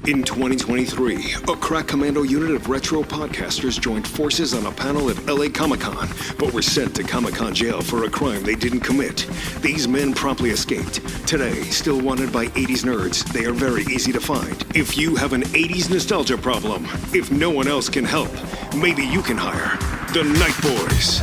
In 2023, a crack commando unit of retro podcasters joined forces on a panel at LA Comic-Con, but were sent to Comic-Con jail for a crime they didn't commit. These men promptly escaped. Today, still wanted by 80s nerds, they are very easy to find. If you have an 80s nostalgia problem, if no one else can help, maybe you can hire the Night Boyz.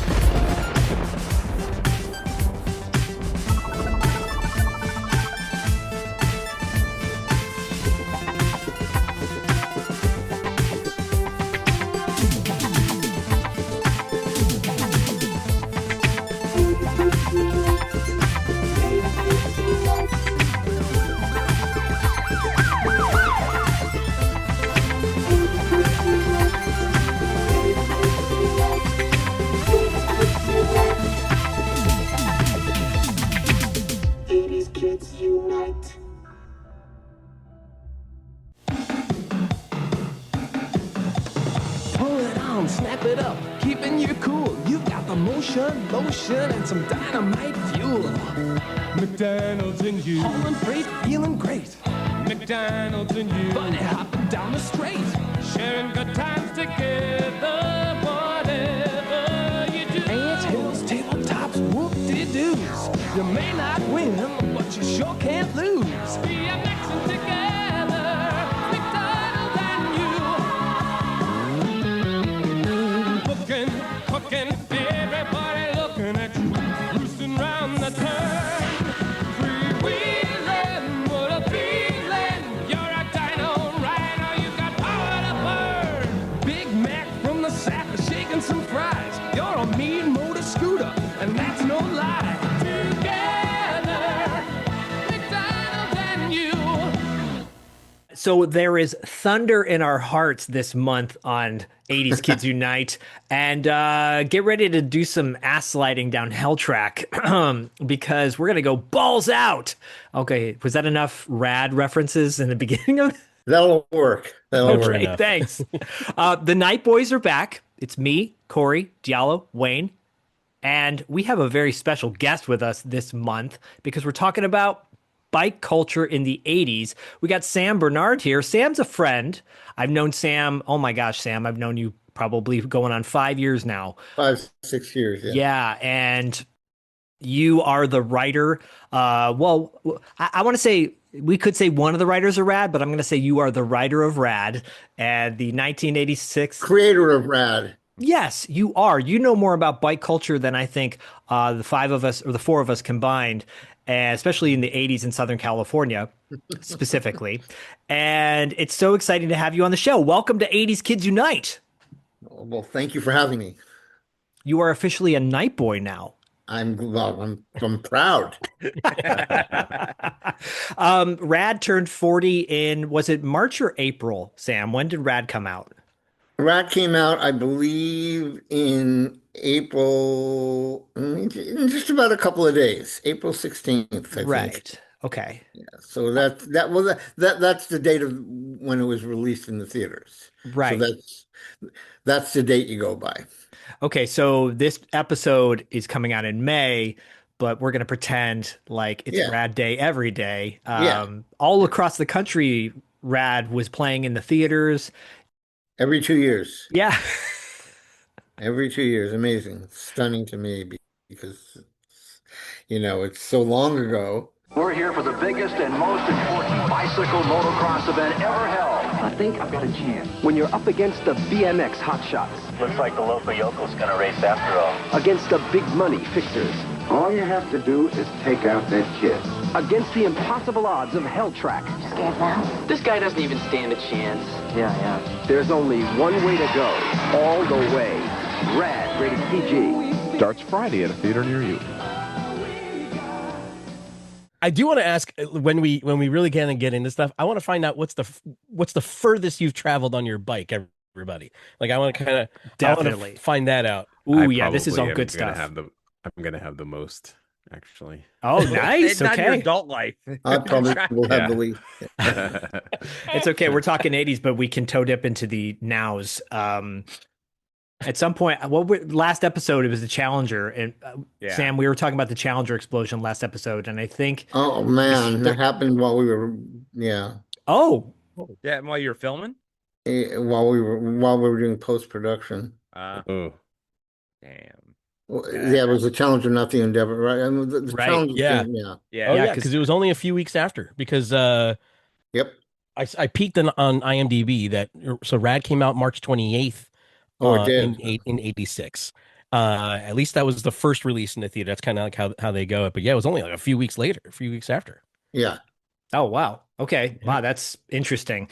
Snap it up, keeping you cool. You've got the motion, lotion, and some dynamite fuel. McDonald's and you. Hauling freight, feeling great. McDonald's and you. Bunny hopping down the straight. Sharing good times together, whatever you do. Ants, hills, tabletops, whoop-de-doos. You may not win, but you sure can't lose. We are mixing together, McDonald's and you. Cooking, everybody looking at you. Roosting round the turn. Freewheeling, what a feeling. You're a dino rhino, you got power to burn. Big Mac from the sack, shaking some fries. You're a mean motor scooter, and that's no lie. Together, McDonald's and you. So there is thunder in our hearts this month on 80s Kids Unite, and get ready to do some ass sliding down hell track because we're gonna go balls out. Okay, was that enough RAD references in the beginning of? That'll work. That'll work. Okay, thanks. The Night Boyz are back. It's me, Corey, Diallo, Wayne, and we have a very special guest with us this month because we're talking about bike culture in the 80s. We got Sam Bernard here. Sam's a friend. I've known Sam. Oh my gosh, Sam, I've known you probably going on 5 years now. 5-6 years. Yeah. Yeah. And you are the writer. I want to say, we could say one of the writers of RAD, but I'm going to say you are the writer of RAD and the 1986 Creator of RAD. Yes, you are. You know more about bike culture than I think the five of us or the four of us combined, especially in the 80s in Southern California specifically. And it's so exciting to have you on the show. Welcome to 80s Kids Unite. Well, thank you for having me. You are officially a night boy now. I'm proud. RAD turned 40 in, was it March or April, Sam? When did RAD come out? RAD came out, I believe, in April, in just about a couple of days, April 16th, I think. Right. Okay. Yeah. So that's the date of when it was released in the theaters. Right. So that's the date you go by. Okay, so this episode is coming out in May, but we're going to pretend like it's RAD Day every day. All across the country, RAD was playing in the theaters. Every 2 years. Yeah. Every 2 years. Amazing. Stunning to me because, it's so long ago. We're here for the biggest and most important bicycle motocross event ever held. I think I've got a chance. When you're up against the BMX hotshots. Looks like the local yokel's gonna race after all. Against the big money fixers. All you have to do is take out that kid. Against the impossible odds of hell track. Scared now? This guy doesn't even stand a chance. Yeah. There's only one way to go. All the way. RAD, rated PG. Starts Friday at a theater near you. I do want to ask when we really kind of get into stuff. I want to find out what's the furthest you've traveled on your bike, everybody. Like I want to kind of definitely find that out. Ooh, yeah, this is all good stuff. I'm gonna have the most actually. Oh, nice. Not okay. your adult life. I probably will have the lead. It's okay. We're talking 80s, but we can toe dip into the nows. At some point, last episode, it was the Challenger. And Sam, we were talking about the Challenger explosion last episode. And I think. Oh, man. That happened while we were. Yeah. Oh, Yeah, while you were filming? While we were doing post-production. Oh, Damn. Yeah, it was the challenge or not the endeavor, right? I mean, the Right. challenge Yeah. came, yeah. Oh Yeah. yeah, because it was only a few weeks after. Because Yep. I peeked on IMDb that so Rad came out March 28th Oh, it did. in 86. At least that was the first release in the theater. That's kind of like how they go. But yeah, it was only like a few weeks later, a few weeks after. Yeah. Oh, wow. Okay. Yeah. Wow, that's interesting.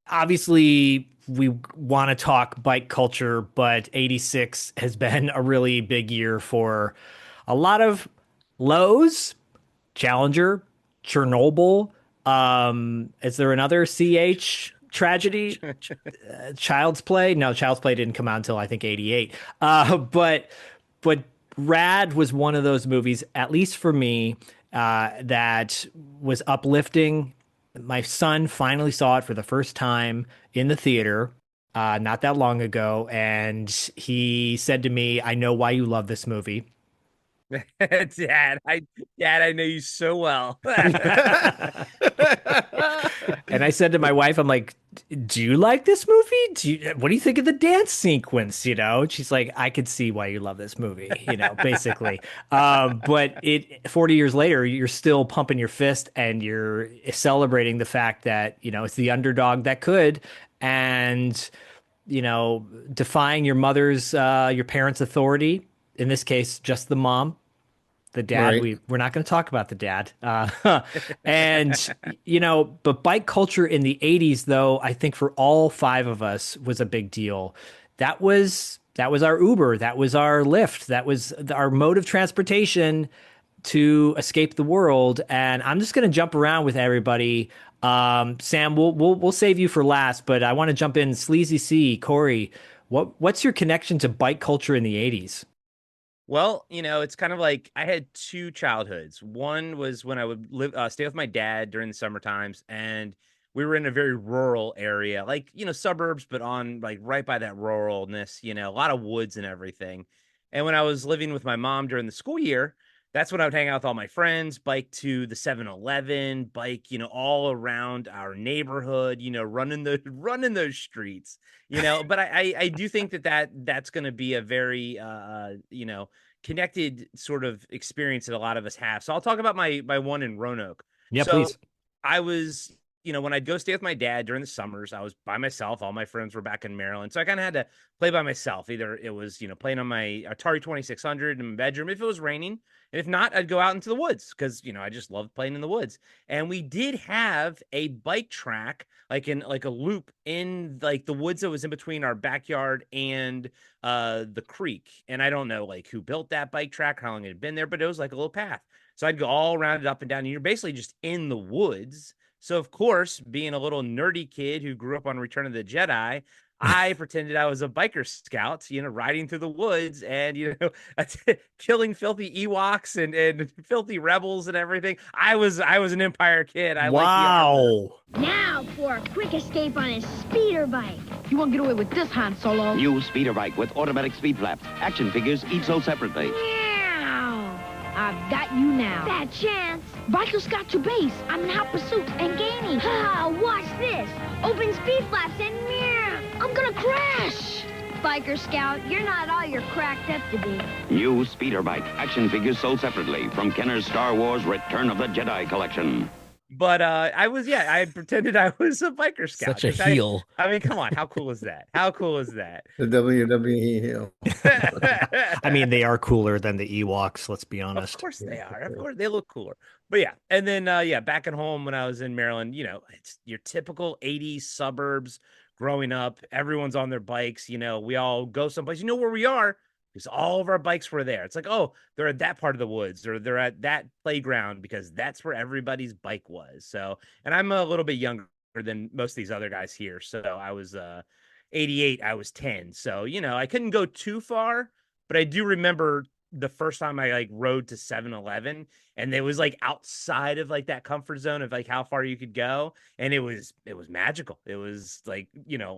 Obviously, we want to talk bike culture, but 86 has been a really big year for a lot of lows, Challenger, Chernobyl. Is there another CH tragedy? Child's Play? No, Child's Play didn't come out until I think 88. But Rad was one of those movies, at least for me, that was uplifting. My son finally saw it for the first time in the theater not that long ago, and he said to me, "I know why you love this movie." Dad, I know you so well. And I said to my wife, I'm like, do you like this movie? What do you think of the dance sequence? And she's like, I could see why you love this movie, basically. But 40 years later, you're still pumping your fist and you're celebrating the fact that, it's the underdog that could. And, defying your parents' authority, in this case, just the mom. The dad, Right. we're not going to talk about the dad. But bike culture in the 80s, though, I think for all five of us was a big deal. That was our Uber. That was our Lyft. That was our mode of transportation to escape the world. And I'm just going to jump around with everybody. Sam, we'll save you for last, but I want to jump in. Sleazy C, Corey, what's your connection to bike culture in the 80s? Well, it's kind of like I had two childhoods. One was when I would stay with my dad during the summer times, and we were in a very rural area, like, suburbs, but on like right by that ruralness, a lot of woods and everything. And when I was living with my mom during the school year, that's when I would hang out with all my friends, bike to the 7-Eleven, bike, all around our neighborhood, running those streets, but I do think that's going to be a very, connected sort of experience that a lot of us have. So I'll talk about my one in Roanoke. Yeah, So please. I was, when I'd go stay with my dad during the summers, I was by myself. All my friends were back in Maryland. So I kind of had to play by myself. Either it was, playing on my Atari 2600 in my bedroom if it was raining. And if not, I'd go out into the woods because, I just loved playing in the woods. And we did have a bike track, like a loop in like the woods that was in between our backyard and the creek. And I don't know like who built that bike track, how long it had been there, but it was like a little path. So I'd go all around it up and down. And you're basically just in the woods. So, of course, being a little nerdy kid who grew up on Return of the Jedi, I pretended I was a biker scout, riding through the woods and, killing filthy Ewoks and filthy rebels and everything. I was an Empire kid. I Wow. Now for a quick escape on his speeder bike. You won't get away with this, Han Solo. New speeder bike with automatic speed flaps. Action figures each sold separately. Meow. I've got you now. Bad chance. Biker's got your base. I'm in hot pursuit and gaining. Ah, watch this. Open speed flaps and meow. I'm gonna crash. Biker Scout, you're not all you're cracked up to be. New speeder bike. Action figures sold separately from Kenner's Star Wars Return of the Jedi collection. But I pretended I was a biker scout. Such a heel. I mean, come on. How cool is that? How cool is that? The WWE heel. I mean, they are cooler than the Ewoks, let's be honest. Of course they are. Of course they look cooler. But yeah. And then, back at home when I was in Maryland, it's your typical 80s suburbs growing up. Everyone's on their bikes. We all go someplace. You know where we are? Because all of our bikes were there. It's like, oh, they're at that part of the woods or they're at that playground because that's where everybody's bike was. So, and I'm a little bit younger than most of these other guys here. So I was 88, I was 10. So, I couldn't go too far, but I do remember the first time I like rode to 7-Eleven and it was like outside of like that comfort zone of like how far you could go. And it was magical. It was like,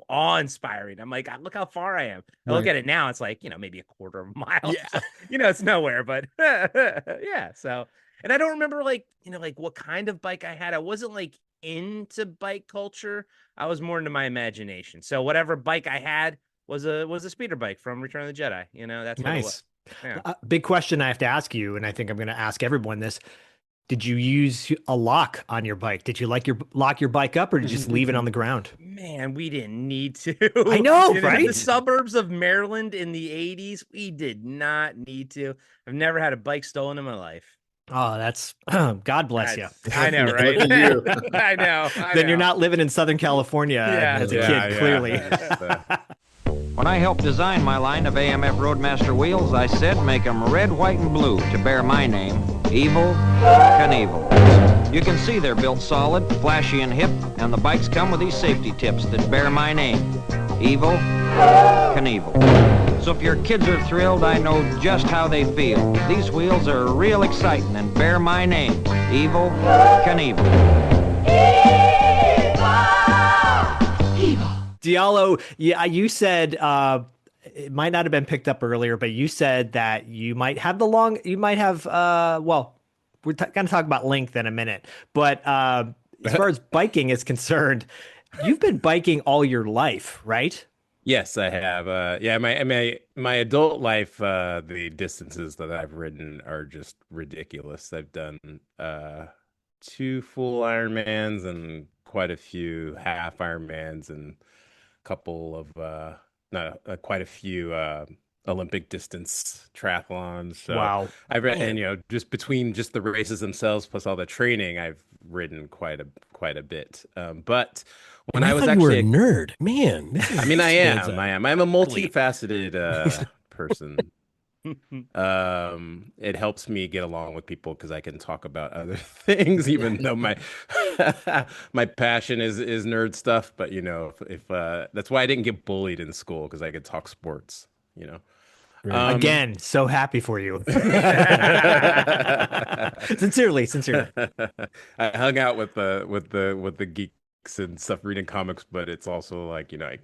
awe-inspiring. I'm like, look how far I am. I look at it now. It's like, maybe a quarter of a mile. Yeah. So, it's nowhere, but yeah. So, and I don't remember like what kind of bike I had. I wasn't like into bike culture. I was more into my imagination. So whatever bike I had was a speeder bike from Return of the Jedi. That's what it was. Nice. Yeah. Big question I have to ask you, and I think I'm going to ask everyone this. Did you use a lock on your bike? Did you lock your bike up, or did you just leave it on the ground? Man, we didn't need to. I know, In right? the suburbs of Maryland in the 80s, we did not need to. I've never had a bike stolen in my life. Oh, that's God bless you. I know, right? I know. Then you're not living in Southern California as a kid, clearly. When I helped design my line of AMF Roadmaster wheels, I said make them red, white, and blue to bear my name, Evel Knievel. You can see they're built solid, flashy, and hip, and the bikes come with these safety tips that bear my name, Evel Knievel. So if your kids are thrilled, I know just how they feel. These wheels are real exciting and bear my name, Evel Knievel. Diallo, yeah, you said it might not have been picked up earlier, but you said that you might have well, we're going to talk about length in a minute, but as far as biking is concerned, you've been biking all your life, right? Yes, I have. Yeah, my adult life, the distances that I've ridden are just ridiculous. I've done 2 full Ironmans and quite a few half Ironmans and couple of quite a few Olympic distance triathlons. So wow. I've read, and just between just the races themselves plus all the training, I've ridden quite a bit. But when I was actually a nerd, man. I mean, I am. I'm a multifaceted person. It helps me get along with people because I can talk about other things, even though my my passion is nerd stuff. But if that's why I didn't get bullied in school, because I could talk sports. Again, so happy for you. Sincerely. I hung out with the geeks and stuff, reading comics, but it's also like I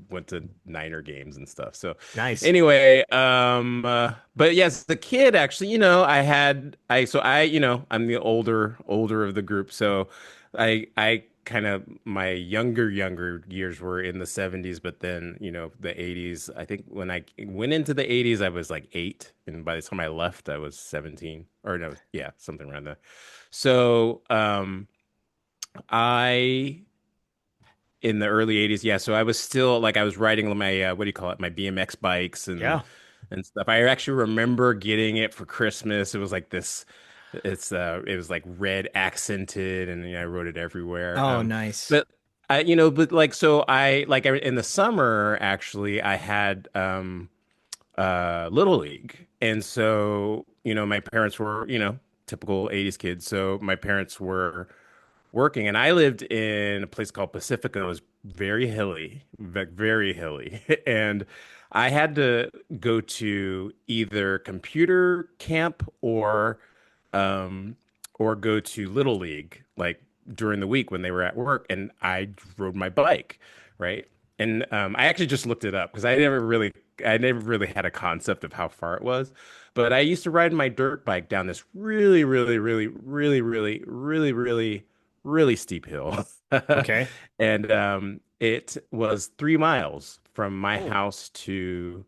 went to Niner games and stuff. So nice. Anyway, but yes, the kid actually, I'm the older of the group. So I kind of, my younger years were in the 70s, but then, the 80s, I think when I went into the 80s, I was like 8. And by the time I left, I was 17 or no, yeah, something around there. So, in the early 80s, yeah. So I was still I was riding my my BMX bikes and stuff. I actually remember getting it for Christmas. It was like this. It was like red accented, and I rode it everywhere. Oh, nice. But in the summer actually I had Little League, and so my parents were typical 80s kids. So my parents were working, and I lived in a place called Pacifica. It was very hilly, and I had to go to either computer camp or go to Little League during the week when they were at work, and I rode my bike, right? And I actually just looked it up because I never really had a concept of how far it was. But I used to ride my dirt bike down this really, really, really, really, really, really, really, really steep hill. Okay. And it was 3 miles from my house to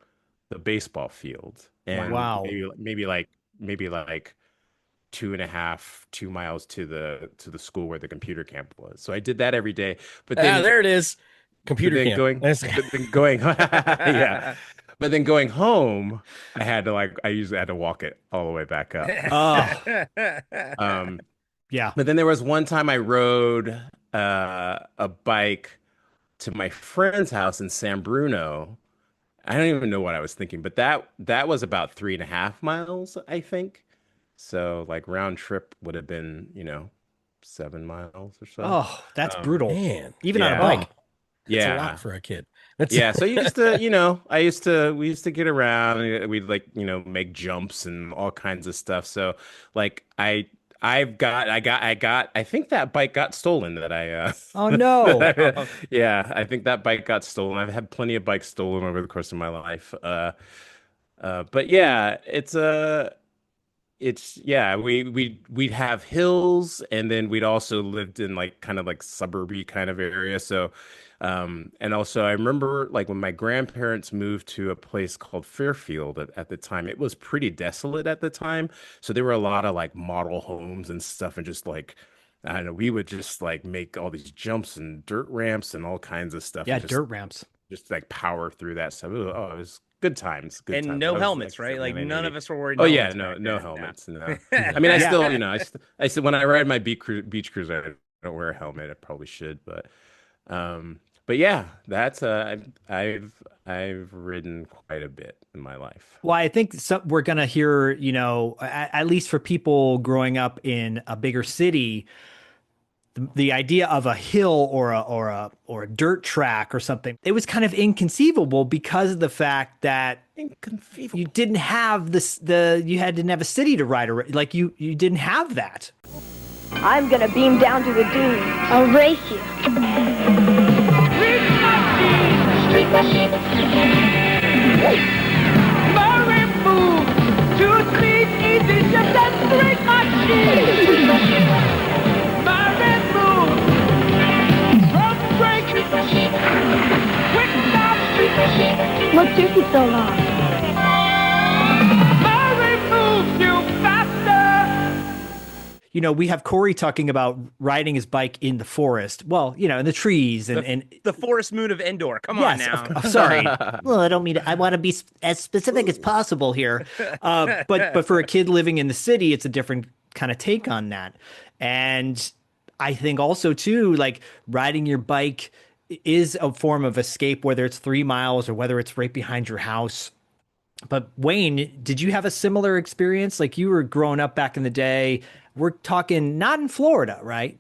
the baseball field. And wow. maybe like 2 miles to the school where the computer camp was. So I did that every day. But then there it is. Computer camp. Yeah. But then going home, I usually had to walk it all the way back up. Yeah. But then there was one time I rode a bike to my friend's house in San Bruno. I don't even know what I was thinking, but that was about 3.5 miles, I think. So round trip would have been, 7 miles or so. Oh, that's brutal. Man. Even on a bike. That's a lot for a kid. So you used to, we used to get around, and we'd make jumps and all kinds of stuff. So I think that bike got stolen that I oh no. Yeah, I think that bike got stolen. I've had plenty of bikes stolen over the course of my life. But yeah, it's we'd have hills, and then we'd also lived in like kind of like suburby kind of area. So and also I remember like when my grandparents moved to a place called Fairfield at the time, it was pretty desolate at the time. So there were a lot of like model homes and stuff, and just like I don't know, we would just like make all these jumps and dirt ramps and all kinds of stuff, Yeah, and dirt ramps. just like power through that stuff. It was good times, good And times. no That was helmets, like right? Like none 1980. of us were wearing Oh yeah, helmets no, back no then. helmets. No. I mean, I still, I said when I ride my beach cruiser, I don't wear a helmet. I probably should, but yeah, that's I've ridden quite a bit in my life. Well, I think we're gonna hear, at least for people growing up in a bigger city, the idea of a hill or a dirt track or something, it was kind of inconceivable because of the fact that you didn't have you didn't have a city to ride around. Like you didn't have that. I'm gonna beam down to the dunes. I'll race you. Street machine. Murray move. Too sweet, easy, just a street machine. Murray move. Road break. Quick stop. What took you so long? Murray moves you faster. We have Corey talking about riding his bike in the forest. Well, in the trees and the forest moon of Endor. Come on now. Sorry. Well, I don't mean I want to be as specific as possible here. But for a kid living in the city, it's a different kind of take on that. And I think also too, like riding your bike is a form of escape, whether it's 3 miles or whether it's right behind your house. But Wayne, did you have a similar experience? Like you were growing up back in the day. We're talking not in Florida, right?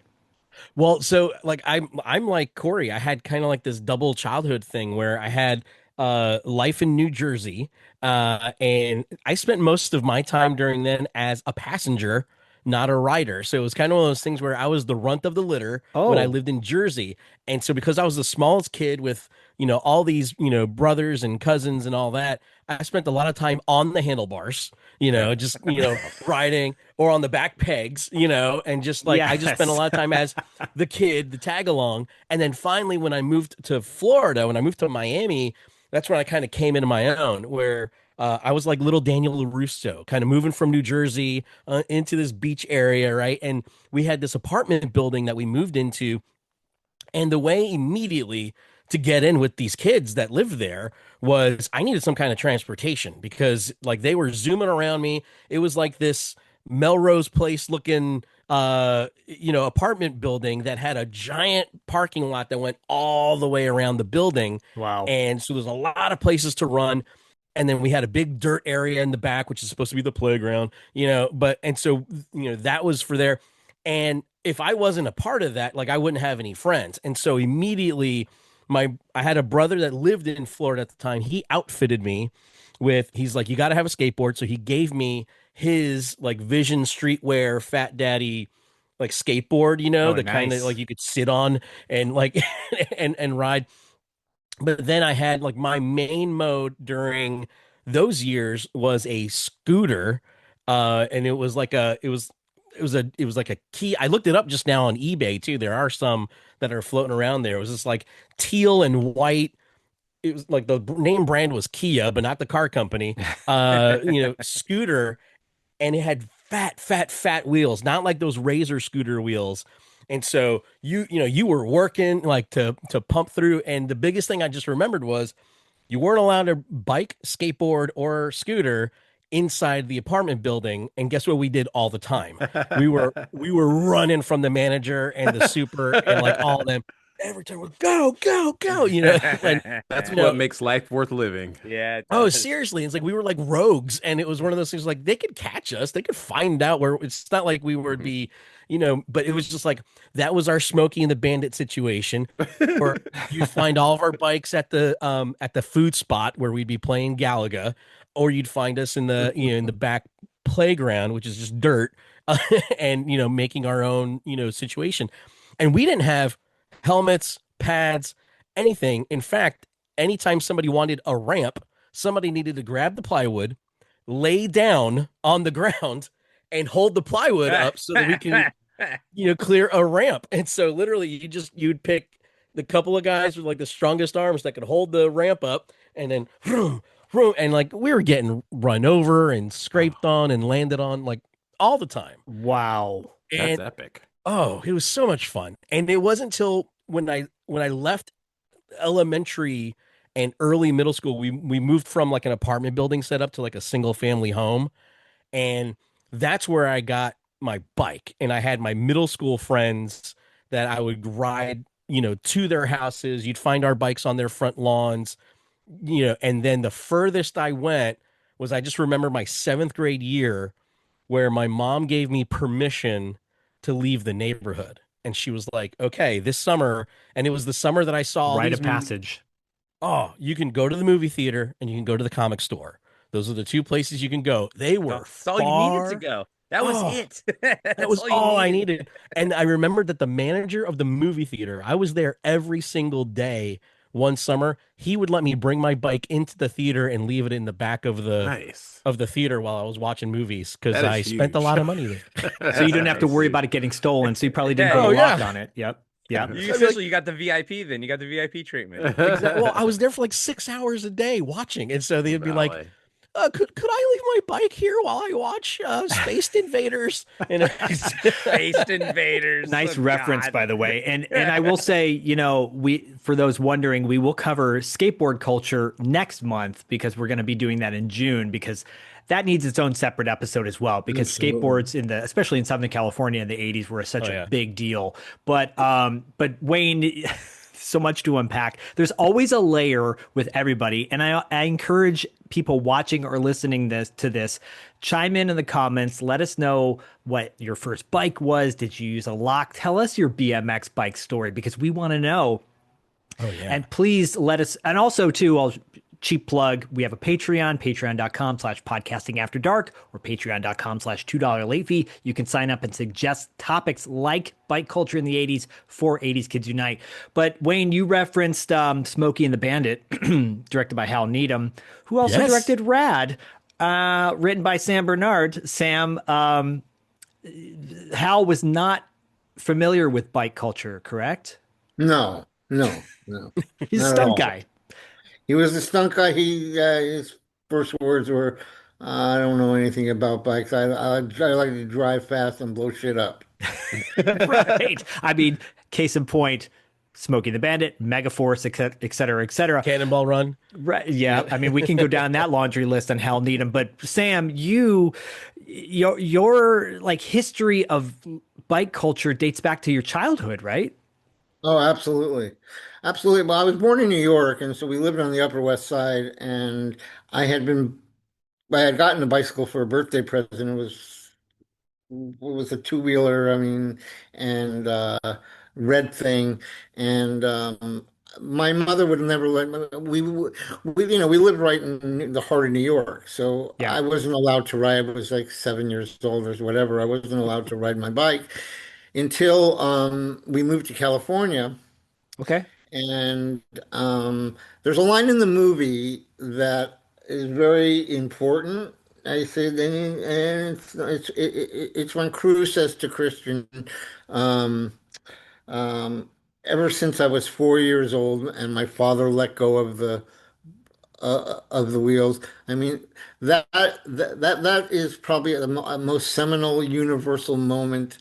Well, so like I'm like Corey. I had kind of like this double childhood thing where I had life in New Jersey, and I spent most of my time during then as a passenger, not a rider. So it was kind of one of those things where I was the runt of the litter when I lived in Jersey. And so because I was the smallest kid with, all these, brothers and cousins and all that, I spent a lot of time on the handlebars, just, riding or on the back pegs, and just like, I just spent a lot of time as the kid, the tag along. And then finally, when I moved to Florida, when I moved to Miami, that's when I kind of came into my own, where I was like little Daniel LaRusso, kind of moving from New Jersey into this beach area, right? And we had this apartment building that we moved into. And the way immediately to get in with these kids that lived there was I needed some kind of transportation because like they were zooming around me. It was like this Melrose Place looking apartment building that had a giant parking lot that went all the way around the building. Wow. And so there's a lot of places to run. And then we had a big dirt area in the back, which is supposed to be the playground, that was for there. And if I wasn't a part of that, like I wouldn't have any friends. And so immediately I had a brother that lived in Florida at the time. He outfitted me he's like, you got to have a skateboard. So he gave me his like Vision Streetwear Fat Daddy like skateboard, the kind of like you could sit on and like and ride. But then I had like my main mode during those years was a scooter, and it was like a key. I looked it up just now on eBay too. There are some that are floating around there. It was just like teal and white. It was like the name brand was Kia, but not the car company. Scooter, and it had fat wheels, not like those Razor scooter wheels. And so you were working like to pump through. And the biggest thing I just remembered was you weren't allowed to bike, skateboard, or scooter inside the apartment building. And guess what we did all the time? We were running from the manager and the super and like all of them. Every time we go, and that's what makes life worth living. Yeah. Oh, seriously. It's like we were like rogues, and it was one of those things like they could catch us, they could find out where it's not like we would be, but it was just like that was our Smokey and the Bandit situation. Or you'd find all of our bikes at the food spot where we'd be playing Galaga, or you'd find us in the in the back playground, which is just dirt, and making our own situation. And we didn't have helmets, pads, anything. In fact, anytime somebody wanted a ramp, somebody needed to grab the plywood, lay down on the ground, and hold the plywood up so that we can, clear a ramp. And so literally you'd pick the couple of guys with like the strongest arms that could hold the ramp up, and then vroom, vroom, and like we were getting run over and scraped on and landed on like all the time. Wow. That's And epic. oh, it was so much fun. And it wasn't until when I left elementary and early middle school, we moved from like an apartment building setup to like a single family home. And that's where I got my bike. And I had my middle school friends that I would ride, to their houses. You'd find our bikes on their front lawns, and then the furthest I went was, I just remember my 7th grade year where my mom gave me permission to leave the neighborhood. And she was like, okay, this summer, and it was the summer that I saw all Rite these of passage. Oh, you can go to the movie theater and you can go to the comic store. Those are the two places you can go. They were That's all you needed to go. That was it. That was all I needed. And I remembered that the manager of the movie theater, I was there every single day one summer. He would let me bring my bike into the theater and leave it in the back of the theater while I was watching movies, because I spent a lot of money there. So you didn't have to worry about it getting stolen. So you probably didn't put a lock on it. Yep. Yeah. You got the VIP then. You got the VIP treatment. Exactly. Well, I was there for like 6 hours a day watching. And so they'd be like, could I leave my bike here while I watch Spaced Invaders? And Spaced Invaders. Nice reference, by the way. And I will say, for those wondering, we will cover skateboard culture next month, because we're going to be doing that in June, because that needs its own separate episode as well, because skateboards especially in Southern California in the 80s were such a big deal. But Wayne, so much to unpack. There's always a layer with everybody. And I encourage people watching or listening to this, chime in the comments. Let us know what your first bike was. Did you use a lock? Tell us your BMX bike story, because we want to know. Oh, yeah. And please let us, and also too, I'll cheap plug, we have a Patreon, patreon.com/podcastingafterdark, or patreon.com/$2 late fee. You can sign up and suggest topics like bike culture in the 80s for 80s Kids Unite. But Wayne, you referenced Smokey and the Bandit, directed by Hal Needham, who also directed RAD, written by Sam Bernard. Sam, Hal was not familiar with bike culture, correct? No. He's a stunt guy. He was a stunt guy. His first words were, "I don't know anything about bikes. I like to drive fast and blow shit up." Right. I mean, case in point, Smokey the Bandit, Megaforce, et cetera, et cetera. Cannonball Run. Right. Yeah. I mean, we can go down that laundry list on Hal Needham. But Sam, your like history of bike culture dates back to your childhood, right? Oh, absolutely. Absolutely. Well, I was born in New York, and so we lived on the Upper West Side, and I had gotten a bicycle for a birthday present. It was a two-wheeler, I mean, and red thing. And my mother would never we lived right in the heart of New York, so I wasn't allowed to ride. I was like 7 years old or whatever. I wasn't allowed to ride my bike until we moved to California. Okay. And there's a line in the movie that is very important. I said, and it's when Cruz says to Christian, um, "Ever since I was 4 years old and my father let go of the wheels." I mean, that is probably a most seminal, universal moment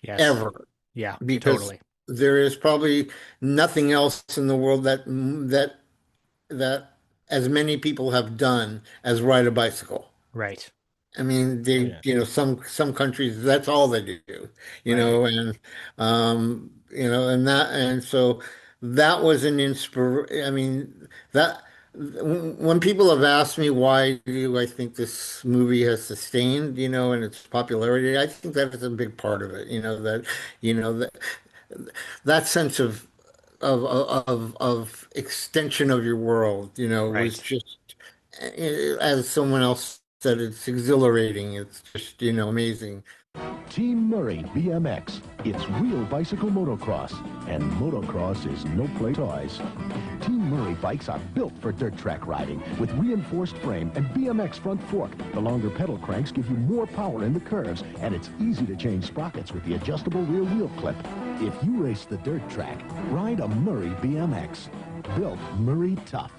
ever. Yeah, because totally. there is probably nothing else in the world that as many people have done as ride a bicycle. Right. I mean, some countries, that's all they do, and and so that was an inspiration. I mean, that when people have asked me why do I think this movie has sustained, and its popularity, I think that is a big part of it. That sense of extension of your world, was just, as someone else said, it's exhilarating. It's just, amazing. Team Murray BMX. It's real bicycle motocross, and motocross is no play toys. Team Murray bikes are built for dirt track riding with reinforced frame and BMX front fork. The longer pedal cranks give you more power in the curves, and it's easy to change sprockets with the adjustable rear wheel clip. If you race the dirt track, ride a Murray BMX. Built Murray tough.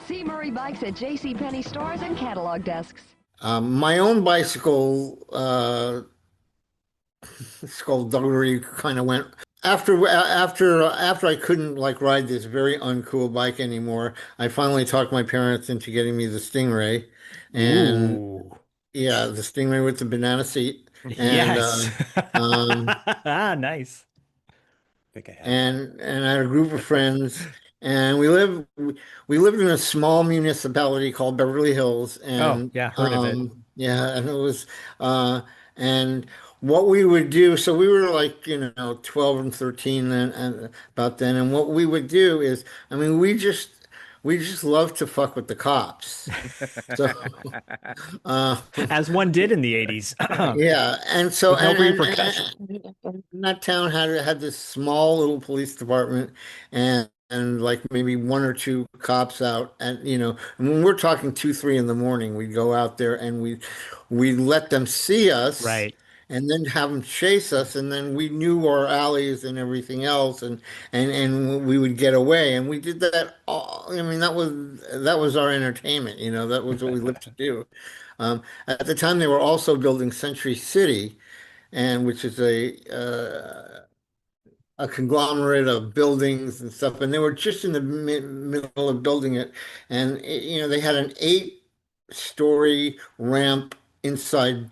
See Murray bikes at JCPenney stores and catalog desks. My own bicycle skullduggery kind of went after I couldn't like ride this very uncool bike anymore. I finally talked my parents into getting me the Stingray, and Ooh. yeah, the Stingray with the banana seat, and Yes. Nice. and I had a group of friends, and we lived in a small municipality called Beverly Hills, Oh, and yeah, heard of it. yeah, and it was and what we would do, so we were like, 12 and 13 then, and about then, and what we would do is, I mean, we just loved to fuck with the cops. So, as one did in the 80s. yeah, and so With no and repercussion. that town had this small little police department, and like maybe one or two cops out, and and when we're talking 2, 3 in the morning, we'd go out there and we'd let them see us. Right. And then have them chase us, and then we knew our alleys and everything else, and we would get away, and we did that all. I mean, that was our entertainment, that was what we lived to do. At the time, they were also building Century City, and which is a conglomerate of buildings and stuff, and they were just in the middle of building it, and they had an 8-story ramp inside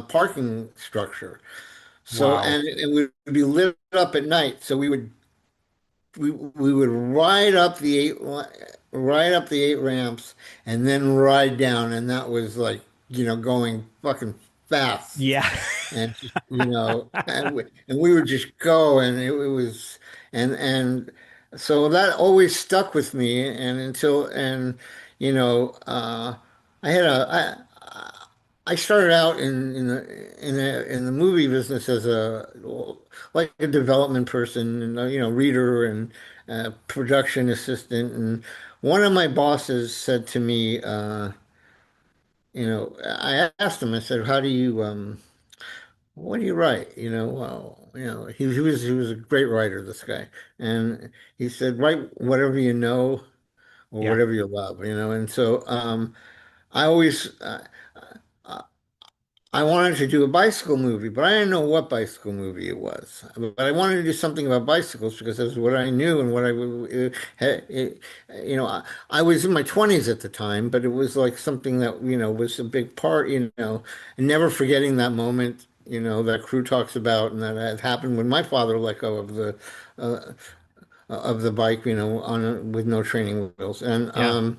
parking structure. So Wow. and it would be lit up at night. So we would ride up the eight ramps and then ride down, and that was like going fucking fast. Yeah. And and we would just go, and it was and so that always stuck with me, and until and you know I had a I started out in the movie business as like a development person, and reader and production assistant, and one of my bosses said to me, I asked him, I said, how do you what do you write? Well, he was a great writer, this guy. And he said, write whatever you know or Yeah. whatever you love, and so I always I wanted to do a bicycle movie, but I didn't know what bicycle movie it was. But I wanted to do something about bicycles because that's what I knew and what I was in my 20s at the time, but it was like something that, was a big part, and never forgetting that moment, that crew talks about, and that had happened when my father let go uh, of the bike, with no training wheels. And Yeah.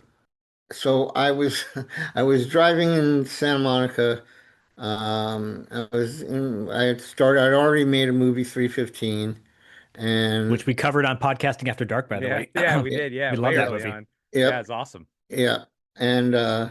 so I was driving in Santa Monica. I'd already made a movie 315, and Which we covered on Podcasting After Dark, by the Yeah, way. yeah, we did. Yeah, We love way that early movie. on. yep, Yeah, it's awesome. yeah, and uh,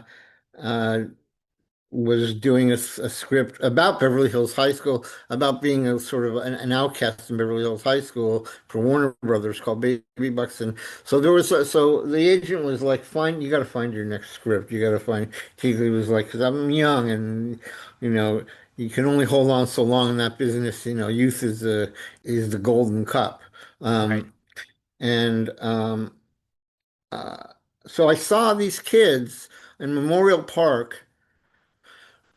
was doing a script about Beverly Hills High School, about being a sort of an outcast in Beverly Hills High School for Warner Brothers called Baby Bucks. And so so the agent was like, "Find you got to find your next script. You got to find." He was like, "Because I'm young, and you know." You can only hold on so long in that business. Youth is the golden cup. Right. And uh, so I saw these kids in Memorial Park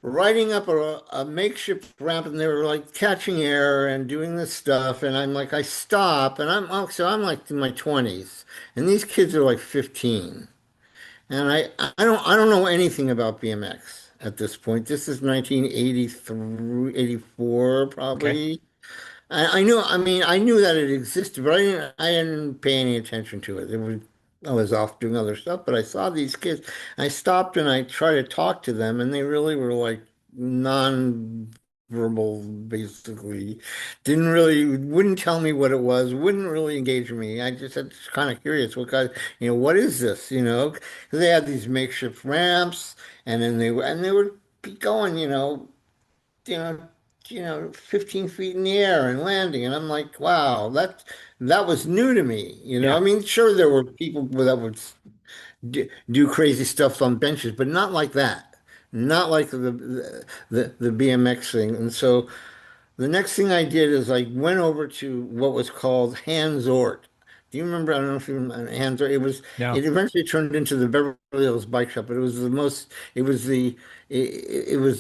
riding up a makeshift ramp, and they were like catching air and doing this stuff, and I'm like, I stop, and I'm like in my 20s, and these kids are like 15, and I don't know anything about BMX at this point. This is 1983, 84 Okay. probably. I knew that it existed, but I didn't pay any attention to it. I was off doing other stuff, but I saw these kids. I stopped and I tried to talk to them, and they really were like non-verbal, basically. Wouldn't tell me what it was, wouldn't really engage with me. I just was kind of curious, what is this, 'Cause they had these makeshift ramps, and then they would be going, you know, 15 feet in the air and landing. And I'm like, wow, that was new to me. I Yeah. mean, sure, there were people that would do crazy stuff on benches, but not like that. Not like the BMX thing. And so the next thing I did is I went over to what was called Hans Ort. Do you remember? I don't know if you remember Hans Ort. No. It eventually turned into the Beverly Hills Bike Shop, but it was it was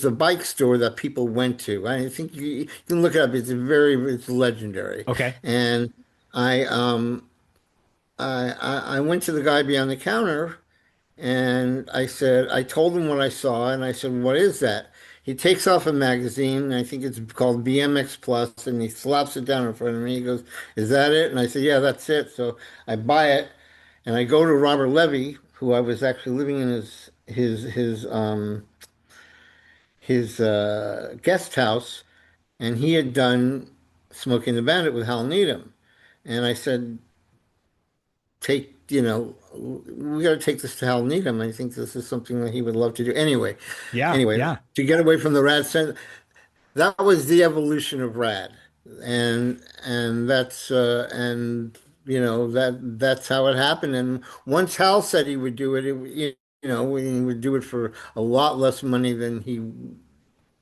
the bike store that people went to. I think you can look it up. It's legendary. Okay. And I um I went to the guy behind the counter and I told him what I saw, and I said, "What is that?" He takes off a magazine, and I think it's called BMX Plus, and he slaps it down in front of me. He goes, "Is that it?" And I said, "Yeah, that's it." So I buy it, and I go to Robert Levy, who I was actually living in his guest house, and he had done Smoking the Bandit with Hal Needham, and I said, we got to take this to Hal Needham. I think this is something that he would love to do. Yeah. Anyway, Yeah. to get away from the RAD center, that was the evolution of RAD, and that's how it happened. And once Hal said he would do it, he would do it for a lot less money than he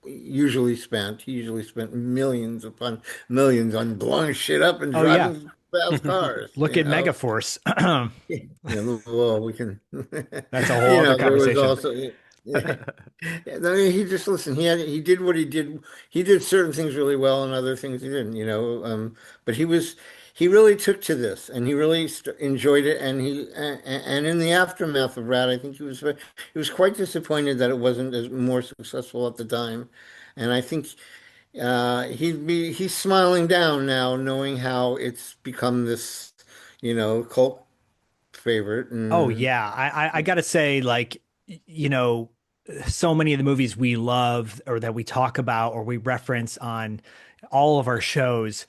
usually spent. He usually spent millions upon millions on blowing shit up and Oh yeah. driving fast cars. Look at Megaforce. Yeah, well, we can. That's a whole other There was conversation. also. I mean, he just listen. He did what he did. He did certain things really well, and other things he didn't. But he really took to this, and he really enjoyed it. And in the aftermath of RAD, I think he was quite disappointed that it wasn't as more successful at the time. And I think he's smiling down now, knowing how it's become this, cult favorite. Oh And yeah, I gotta say, like, you know, so many of the movies we love or that we talk about or we reference on all of our shows,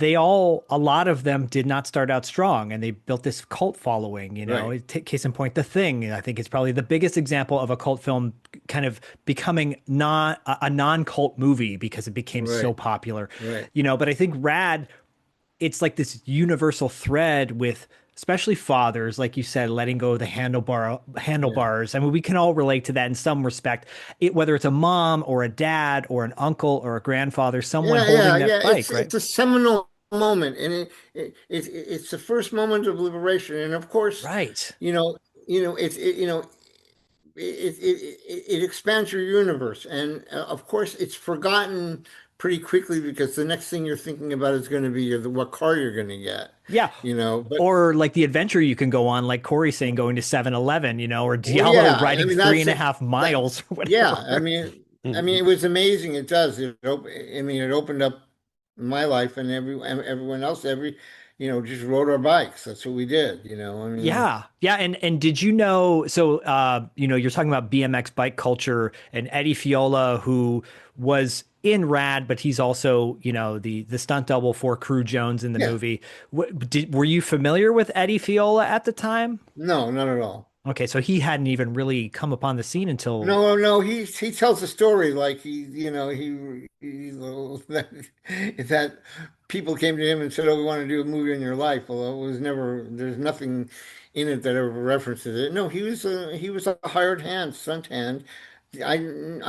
a lot of them did not start out strong and they built this cult following. Right. Case in point, The Thing. I think it's probably the biggest example of a cult film kind of becoming not a non-cult movie because it became so Right. popular. Right. But I think Rad, it's like this universal thread with especially fathers, like you said, letting go of the handlebars. I mean, we can all relate to that in some respect. Whether it's a mom or a dad or an uncle or a grandfather, someone holding that bike, right? It's a seminal moment, and it's the first moment of liberation. And of course, Right. It expands your universe, and of course, it's forgotten pretty quickly because the next thing you're thinking about is going to be what car you're going to get. Yeah. But Or like the adventure you can go on, like Corey saying, going to 7-Eleven, or well, Diallo yeah, riding that's three and a it. half miles or whatever. Yeah, I mean, it was amazing. It does. It opened up my life and everyone else. Just rode our bikes. That's what we did. I mean, Yeah. Yeah. And did you know, so you're talking about BMX bike culture and Eddie Fiola, who was in RAD, but he's also, the stunt double for Crew Jones in the Yeah. movie. Were you familiar with Eddie Fiola at the time? No, not at all. Okay, so he hadn't even really come upon the scene until No. He tells the story like that people came to him and said, "Oh, we want to do a movie on your life." Well, it was never. There's nothing in it that ever references it. No, he was a hired hand, stunt hand. I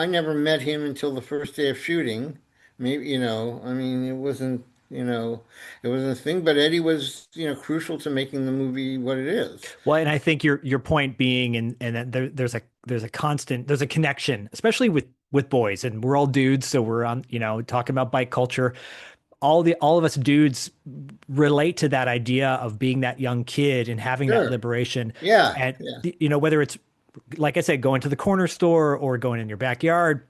never met him until the first day of shooting. Maybe, I mean, it wasn't a thing, but Eddie was, crucial to making the movie what it is. Well, and I think your point being, and that there's a connection, especially with boys, and we're all dudes, so we're on, talking about bike culture. All of us dudes relate to that idea of being that young kid and having that Sure. liberation. Yeah, And yeah. whether it's like I said, going to the corner store or going in your backyard.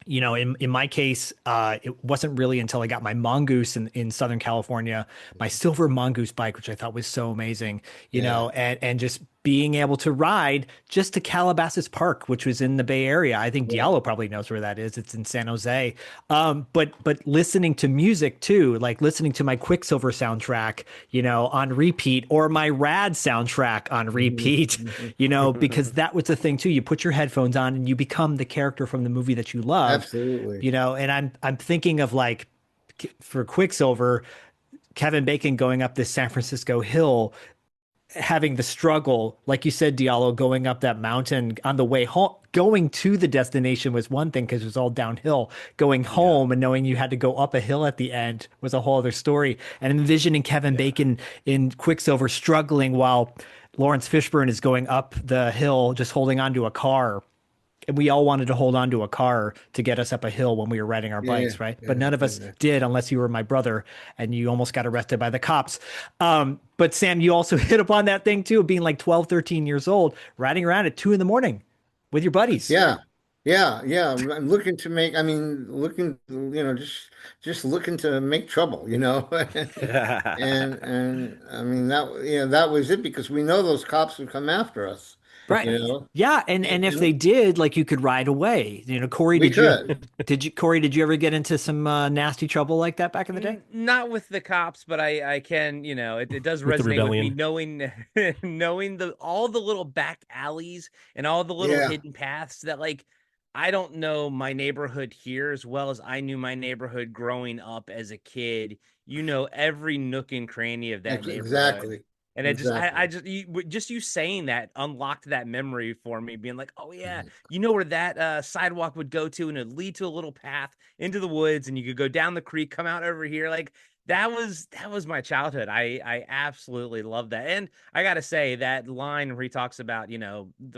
In my case, it wasn't really until I got my Mongoose in Southern California, my silver Mongoose bike, which I thought was so amazing, Yeah. and just being able to ride just to Calabasas Park, which was in the Bay Area. I think Diallo probably knows where that is. It's in San Jose. But listening to music too, like listening to my Quicksilver soundtrack, on repeat, or my RAD soundtrack on repeat, because that was the thing too. You put your headphones on and you become the character from the movie that you love. Absolutely. And I'm thinking of, like, for Quicksilver, Kevin Bacon going up this San Francisco hill, having the struggle, like you said, Diallo, going up that mountain on the way home. Going to the destination was one thing because it was all downhill. Going home and knowing you had to go up a hill at the end was a whole other story. And envisioning Kevin Bacon in Quicksilver struggling while Lawrence Fishburne is going up the hill, just holding onto a car. And we all wanted to hold on to a car to get us up a hill when we were riding our bikes, right? But none of us did, unless you were my brother and you almost got arrested by the cops. But Sam, you also hit upon that thing too, being like 12, 13 years old, riding around at 2 a.m. with your buddies. Yeah. I'm looking to make, just looking to make trouble, and I mean, that was it, because we know those cops would come after us. Right. Yeah. And if they did, like, you could ride away. Corey, Corey, did you ever get into some nasty trouble like that back in the day? Not with the cops, but I can, it does resonate with me knowing all the little back alleys and all the little hidden paths that, like, I don't know my neighborhood here as well as I knew my neighborhood growing up as a kid. Every nook and cranny of that neighborhood. Exactly. And it just you saying that unlocked that memory for me, being like, oh yeah, where that sidewalk would go to, and it'd lead to a little path into the woods, and you could go down the creek, come out over here. Like, that was my childhood. I absolutely love that. And I gotta say, that line where he talks about,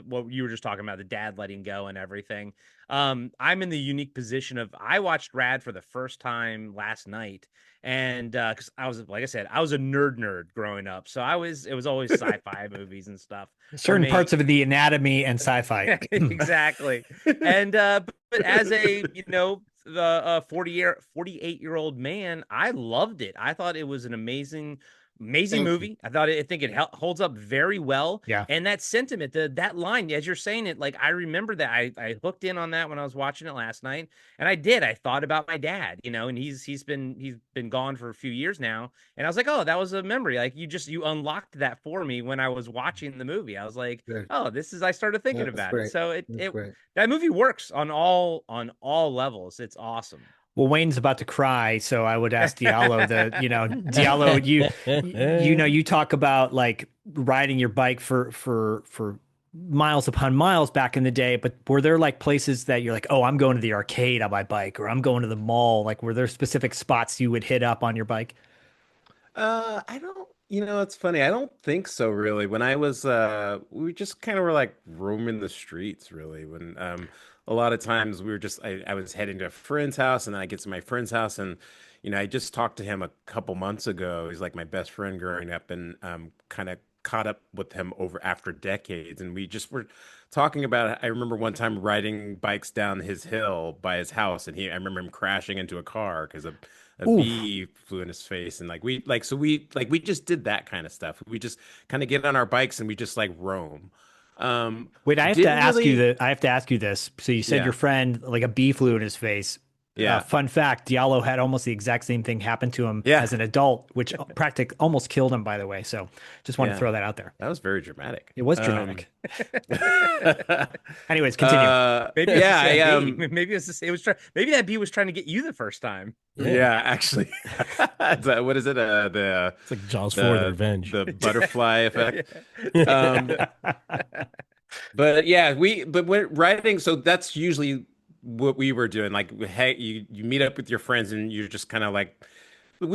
what you were just talking about, the dad letting go and everything. I'm in the unique position of, I watched RAD for the first time last night. And because I was, like I said, I was a nerd growing up. So it was always sci-fi movies and stuff. Certain parts of the anatomy and sci-fi. Exactly. And but as a, the 48-year-old man, I loved it. I thought it was an amazing movie. I think it holds up very well. Yeah. And that sentiment, that line, as you're saying it, like, I remember that I hooked in on that when I was watching it last night. And I thought about my dad, and he's been gone for a few years now. And I was like, oh, that was a memory. Like, you unlocked that for me when I was watching the movie. I was like, oh, I started thinking about it. So that movie works on all levels. It's awesome. Well, Wayne's about to cry, so I would ask Diallo Diallo, you talk about, like, riding your bike for miles upon miles back in the day, but were there, like, places that you're like, oh, I'm going to the arcade on my bike, or I'm going to the mall? Like, were there specific spots you would hit up on your bike? I don't, it's funny. I don't think so, really. When I was, we just kind of were, like, roaming the streets, really. When, a lot of times we were just, I was heading to a friend's house, and then I get to my friend's house, and, I just talked to him a couple months ago. He's like my best friend growing up, and kind of caught up with him after decades. And we just were talking about, I remember one time riding bikes down his hill by his house, and I remember him crashing into a car because a bee flew in his face. And we just did that kind of stuff. We just kind of get on our bikes and we just, like, roam. Wait, I have to ask you this. So you said your friend, like, a bee flew in his face. Yeah. Fun fact, Diallo had almost the exact same thing happen to him as an adult, which practically almost killed him, by the way. So just wanted to throw that out there. That was very dramatic. It was dramatic. Anyways, continue. Maybe maybe that bee was trying to get you the first time. Yeah, actually. What is it? It's like Jaws 4: The Revenge. The butterfly effect. But when riding, so that's usually what we were doing. Like, hey, you meet up with your friends, and you're just kind of like, I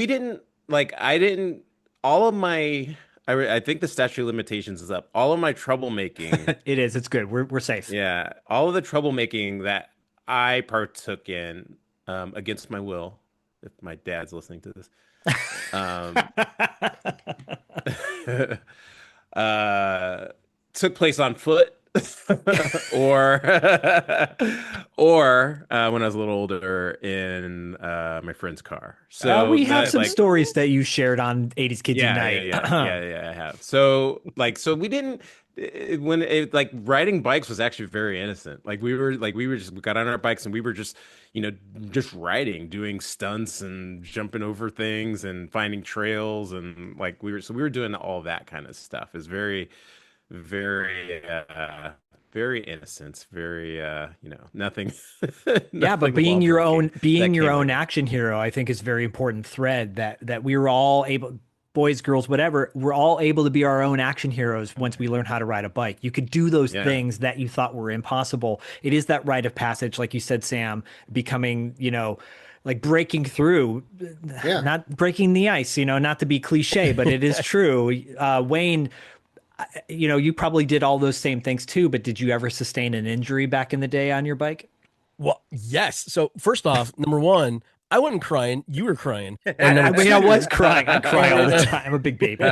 think the statute of limitations is up. All of my troublemaking. It is. It's good. We're safe. Yeah. All of the troublemaking that I partook in, against my will, if my dad's listening to this, took place on foot. or when I was a little older in my friend's car. So we have some stories that you shared on 80s Kids Unite. Yeah, I have. So we didn't like riding bikes was actually very innocent. Like we got on our bikes and we were just, just riding, doing stunts and jumping over things and finding trails and like we were doing all that kind of stuff. It's very, very, very innocent, very, nothing, Yeah, but nothing being that your came own with it. action hero, I think is a very important thread that we were all able, boys, girls, whatever, we're all able to be our own action heroes once we learn how to ride a bike. You could do those Yeah. things that you thought were impossible. It is that rite of passage, like you said, Sam, becoming, like breaking through, not breaking the ice, not to be cliche, but it is true. Wayne, you probably did all those same things too, but did you ever sustain an injury back in the day on your bike? Well, yes. So first off, number one, I wasn't crying. You were crying. I was crying. I cry all the time. I'm a big baby.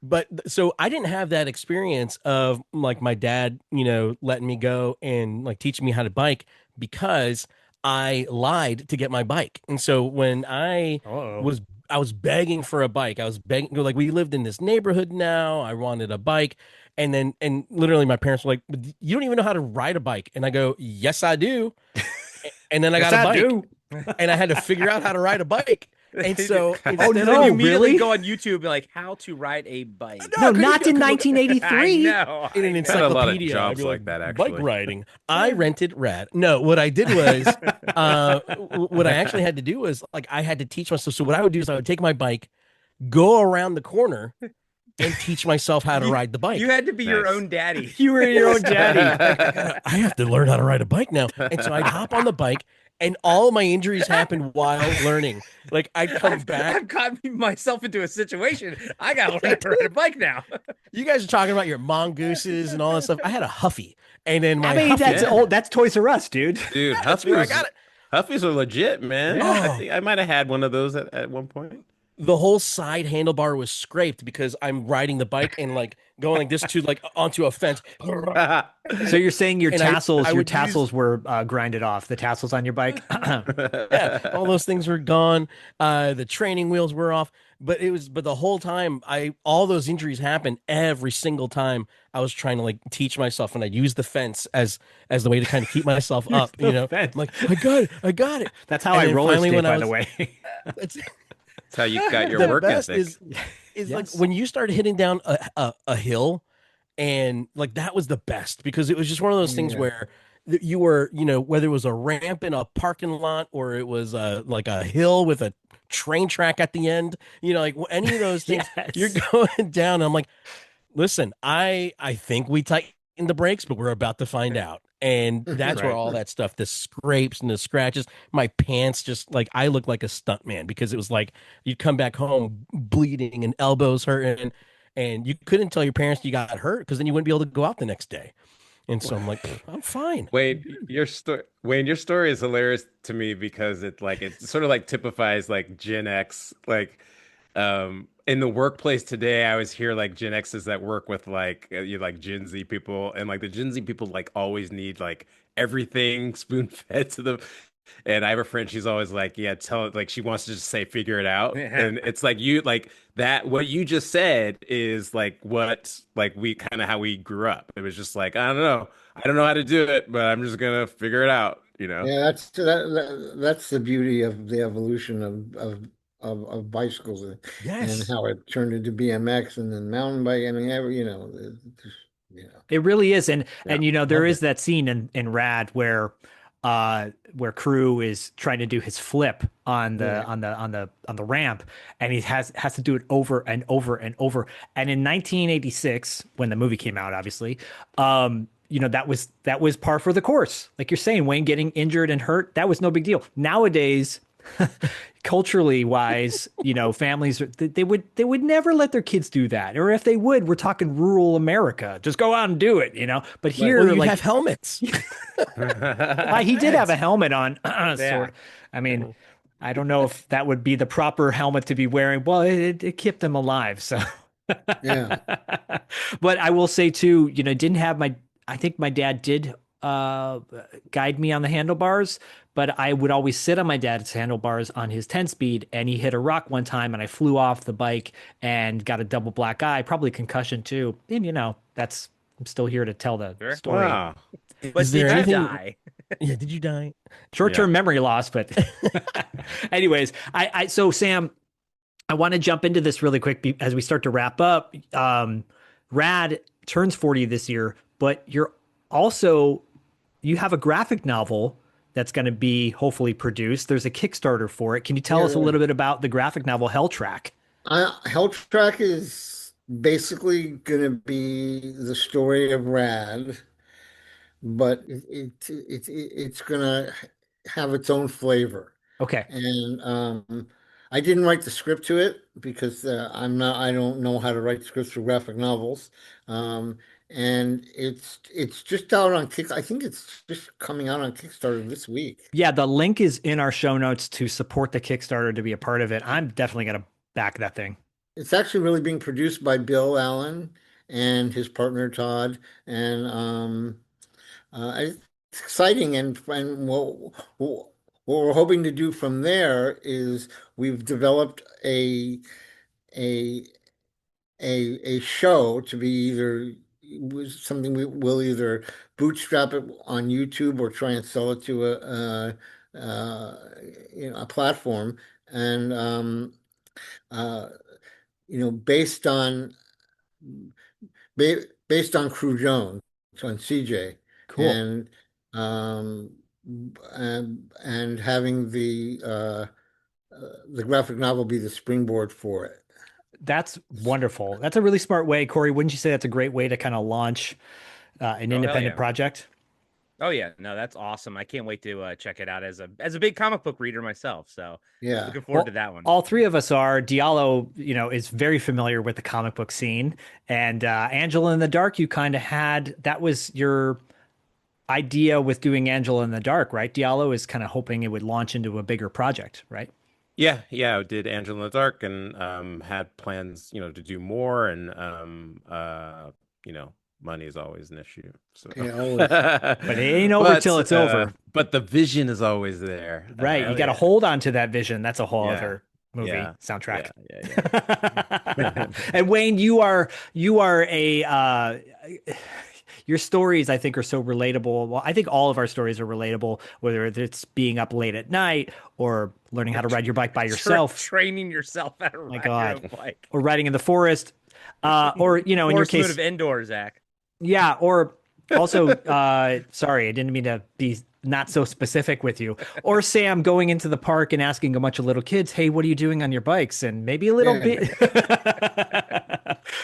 But so I didn't have that experience of like my dad, letting me go and like teaching me how to bike because I lied to get my bike. And so when I was begging for a bike. I was begging, like, we lived in this neighborhood now. I wanted a bike. And literally my parents were like, you don't even know how to ride a bike. And I go, yes, I do. And then I got a bike and I had to figure out how to ride a bike. And so, you immediately go on YouTube and like how to ride a bike. No, not in 1983. I know. In an a lot of encyclopedia, jobs I'd be like that, actually. Bike riding. I rented RAD. No, what I did was, what I actually had to do was like I had to teach myself. So what I would do is I would take my bike, go around the corner, and teach myself how to ride the bike. You had to be your own daddy. You were your own daddy. I have to learn how to ride a bike now. And so I'd hop on the bike, and all my injuries happened while learning. Like I'd come back. I've got myself into a situation. I got to learn how to ride a bike now. You guys are talking about your mongooses and all that stuff. I had a Huffy, and then my that's old. That's Toys R Us, dude. Dude, That's where I got it. Huffies are legit, man. Oh. I think I might have had one of those at one point. The whole side handlebar was scraped because I'm riding the bike and like going like this to like onto a fence. So you're saying your And tassels were grinded off, the tassels on your bike? Yeah, all those things were gone. The training wheels were off, but the whole time all those injuries happened every single time I was trying to like teach myself, and I'd use the fence as the way to kind of keep myself up, fence. I'm like, I got it. That's how I roller skate, by the way. That's how you got your work ethic. Is like when you start hitting down a hill, and like that was the best because it was just one of those things where you were, whether it was a ramp in a parking lot or it was like a hill with a train track at the end, like any of those things, you're going down. And I'm like, listen, I think we tightened the brakes, but we're about to find out. And that's where all that stuff, the scrapes and the scratches, my pants, just like I looked like a stuntman because it was like you'd come back home bleeding and elbows hurting, and you couldn't tell your parents you got hurt because then you wouldn't be able to go out the next day. And so I'm like, I'm fine. Wayne, your story is hilarious to me because it sort of like typifies like Gen X, like in the workplace today. I always hear like Gen X's that work with like like Gen Z people, and like the Gen Z people like always need like everything spoon fed to them. And I have a friend, she's always like, yeah, tell it, like she wants to just say figure it out. And it's like you like that what you just said is like what like we kind of how we grew up. It was just like, I don't know how to do it, but I'm just gonna figure it out, Yeah, that's the beauty of the evolution of bicycles and how it turned into BMX and then mountain bike. I mean, it really is. And there is that scene in RAD where Crew is trying to do his flip on the ramp, and he has to do it over and over and over. And in 1986, when the movie came out, obviously, that was par for the course. Like you're saying, Wayne getting injured and hurt, that was no big deal. Nowadays, culturally wise, families they would never let their kids do that, or if they would, we're talking rural America, just go out and do it, But here, you have helmets. He did have a helmet on. I mean, I don't know if that would be the proper helmet to be wearing. Well, it kept them alive, so yeah. But I will say too, didn't have I think my dad did guide me on the handlebars, but I would always sit on my dad's handlebars on his 10 speed, and he hit a rock one time and I flew off the bike and got a double black eye, probably concussion too. And that's I'm still here to tell the Sure. story. Wow. But there did you anything? die? Yeah, did you die? Short-term memory loss, but anyways, so Sam, I want to jump into this really quick as we start to wrap up. Rad turns 40 this year, but you have a graphic novel that's going to be hopefully produced. There's a Kickstarter for it. Can you tell us a Yeah. little bit about the graphic novel Hell Track? Hell Track is basically going to be the story of Rad, but it's going to have its own flavor. Okay. And I didn't write the script to it because I don't know how to write scripts for graphic novels. Um, and it's just out on Kick. I think it's just coming out on Kickstarter this week. Yeah, the link is in our show notes to support the Kickstarter to be a part of it. I'm definitely going to back that thing. It's actually really being produced by Bill Allen and his partner Todd, and it's exciting. And what we're hoping to do from there is we've developed a a show to be either something we will either bootstrap it on YouTube or try and sell it to a platform, and uh, based on based on Crew Jones on CJ, Cool. um, and having the graphic novel be the springboard for it. That's wonderful. That's a really smart way, Corey. Wouldn't you say that's a great way to kind of launch an Oh, hell independent yeah. project? Oh yeah, no, that's awesome. I can't wait to check it out as a big comic book reader myself. So Yeah. looking forward to that one. All three of us are. Diallo, is very familiar with the comic book scene, and Angela in the Dark. You kind of that was your idea with doing Angela in the Dark, right? Diallo is kind of hoping it would launch into a bigger project, right? Yeah, I did Angela in the Dark and had plans, to do more and money is always an issue. So Yeah, always. But it ain't over till it's over. But the vision is always there. Right. You got to hold on to that vision. That's a whole other movie soundtrack. Yeah. And Wayne, you are a your stories, I think, are so relatable. Well, I think all of our stories are relatable, whether it's being up late at night or learning how to ride your bike by yourself. Training yourself how to ride your own bike. Or riding in the forest. Or, in your case. Of indoor, Zach. Yeah. Or also, sorry, I didn't mean to be not so specific with you. Or Sam going into the park and asking a bunch of little kids, hey, what are you doing on your bikes? And maybe a little bit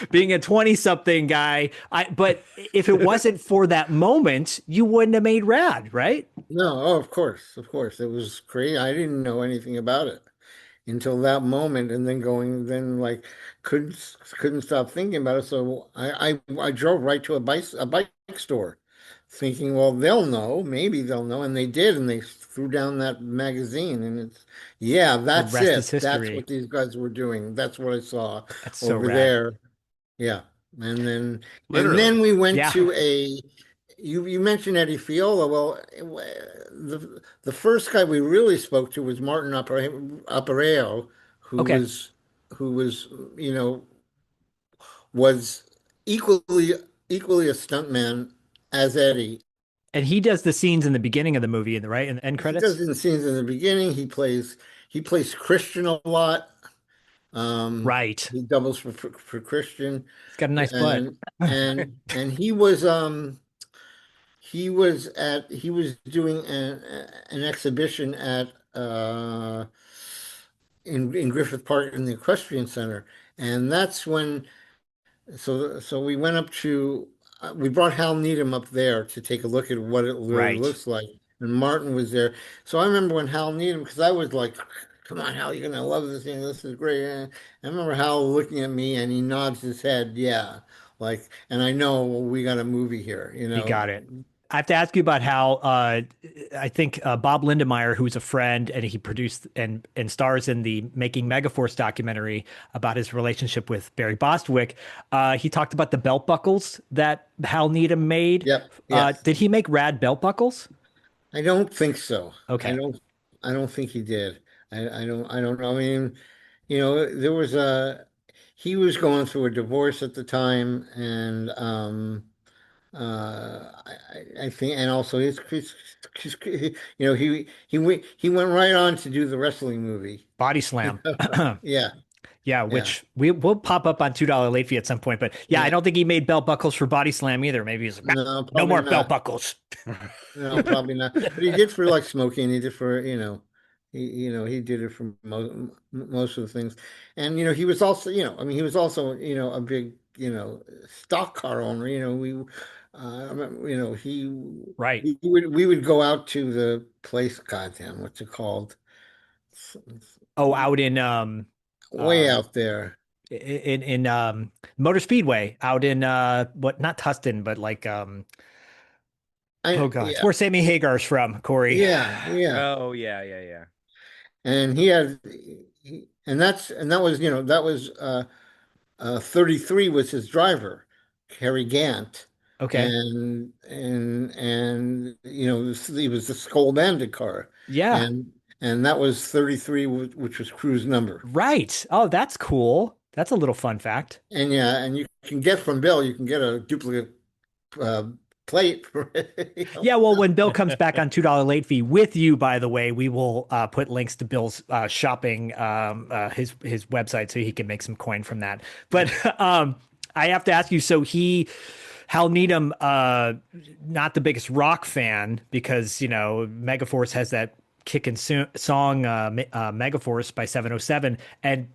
being a 20-something guy. But if it wasn't for that moment, you wouldn't have made Rad, right? No, oh, of course, of course. It was great. I didn't know anything about it until that moment, and then like couldn't stop thinking about it. So I drove right to a bike store, thinking, well, they'll know, maybe they'll know, and they did, and they threw down that magazine, and that's rest it. is history. That's what these guys were doing. That's what I saw That's so over rad. there. Yeah, and then Literally. and then we went to a. You mentioned Eddie Fiola. Well, the first guy we really spoke to was Martin Appareo, who was was equally a stuntman as Eddie. And he does the scenes in the beginning of the movie, right? In the end credits. He does the scenes in the beginning. He plays Christian a lot. Right. He doubles for Christian. He's got a nice butt. And he was doing an exhibition at in Griffith Park in the Equestrian Center, and that's when so we went up to we brought Hal Needham up there to take a look at what it really looks like, and Martin was there. So I remember when Hal Needham, because I was like, "Come on, Hal, you're gonna love this thing. This is great." And I remember Hal looking at me, and he nods his head, yeah, like, and I know we got a movie here. He got it. I have to ask you about how I think Bob Lindemeyer, who's a friend, and he produced and stars in the Making Megaforce documentary about his relationship with Barry Bostwick. He talked about the belt buckles that Hal Needham made. Yep. Yes. Did he make rad belt buckles? I don't think so. Okay. I don't think he did. I don't know. I mean, there was he was going through a divorce at the time, and I think, and also he went right on to do the wrestling movie. Body Slam. Yeah. Yeah, Yeah. which will pop up on $2 late fee at some point. But yeah, I don't think he made belt buckles for Body Slam either. Maybe he's like, No, no more probably belt not. buckles. No, probably not. But he did for like smoking. He did for, he did it for most of the things. And, he was also, I mean, he was also, a big, stock car owner. I remember, Right. we would go out to the place, goddamn, what's it called? Oh, out in Way out there. in Motor Speedway out in what, not Tustin, but like oh god, it's Yeah, where Sammy Hagar's from, Corey. yeah. Oh yeah. And that was, that was 33 was his driver, Cary Gant. Okay. And he was the Skull Bandit car. Yeah. And that was 33, which was Crew's number. Right. Oh, that's cool. That's a little fun fact. And yeah, and you can get from Bill, you can get a duplicate uh, plate for it. Yeah, well, when Bill comes back on $2 late fee with you, by the way, we will put links to Bill's shopping his website so he can make some coin from that. But I have to ask you, so Hal Needham, not the biggest rock fan because, Megaforce has that kickin' song Megaforce by 707, and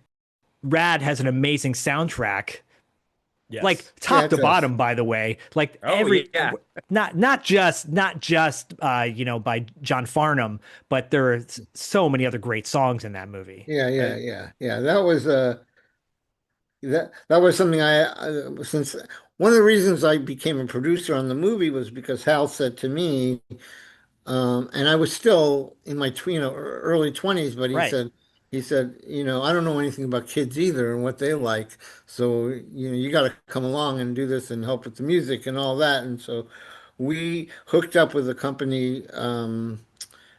Rad has an amazing soundtrack. Yes. Like top to bottom, by the way, like not just by John Farnham, but there are so many other great songs in that movie. Yeah. That was something since one of the reasons I became a producer on the movie was because Hal said to me, and I was still in my early 20s, but he said, I don't know anything about kids either and what they like. So, you got to come along and do this and help with the music and all that. And so we hooked up with a company.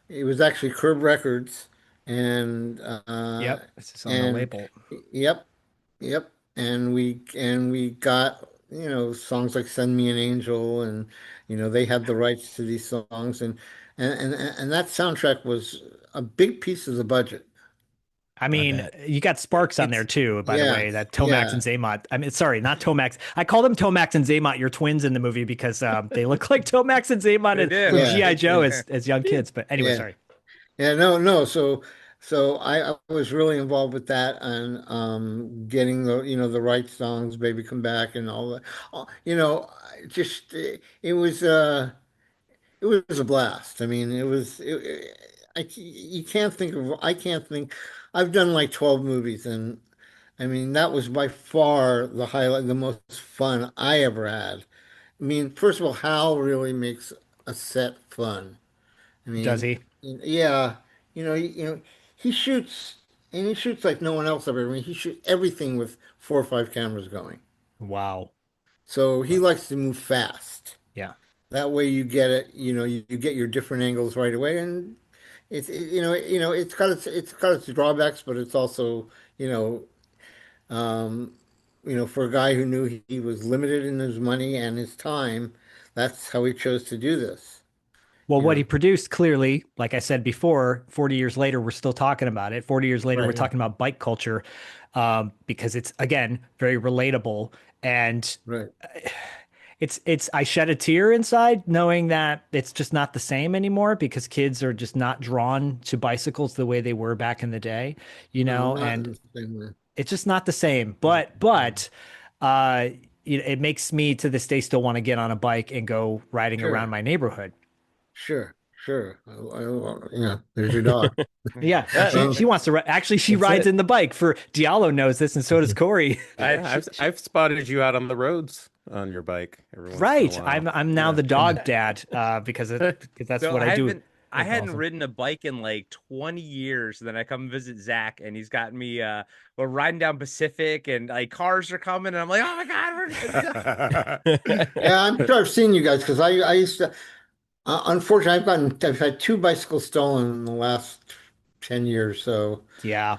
It was actually Curb Records. And yep, it's on the label. Yep. And we got, songs like Send Me an Angel, and, they had the rights to these songs. And that soundtrack was a big piece of the budget. I mean, you got Sparks on there too, by the way, that Tomax and Zaymot. I mean, sorry, not Tomax. I call them Tomax and Zaymot, your twins in the movie, because they look like Tomax and Zaymot from G.I. Joe as young kids. But anyway, sorry. Yeah, no. So I was really involved with that and getting the right songs, Baby Come Back and all that. It was a blast. I mean, I can't think. I've done like 12 movies, and I mean, that was by far the highlight, the most fun I ever had. I mean, first of all, Hal really makes a set fun. I mean, does he? Yeah, he shoots, and he shoots like no one else ever. I mean, he shoots everything with 4 or 5 cameras going. Wow. So he likes to move fast. Yeah. That way you get it, you get your different angles right away, and it's got its drawbacks, but it's also, for a guy who knew he was limited in his money and his time, that's how he chose to do this. Well, what he produced, clearly, like I said before, 40 years later, we're still talking about it. 40 years later, we're talking about bike culture, because it's, again, very relatable. And I shed a tear inside knowing that it's just not the same anymore, because kids are just not drawn to bicycles the way they were back in the day, and it's just not the same. But it makes me to this day still want to get on a bike and go riding around my neighborhood. Sure. Yeah, there's your dog. Yeah, she wants to. Actually, she rides in the bike. For Diallo knows this, and so does Corey. I've spotted you out on the roads on your bike every once Right. in a while. I'm now the dog dad because that's So what I do. I That's hadn't awesome. ridden a bike in like 20 years. Then I come visit Zach, and he's got me. We're riding down Pacific, and like cars are coming, and I'm like, oh my god, Yeah, I'm sure I've seen you guys because I used to. Unfortunately, I've had two bicycles stolen in the last 10 years. So Yeah.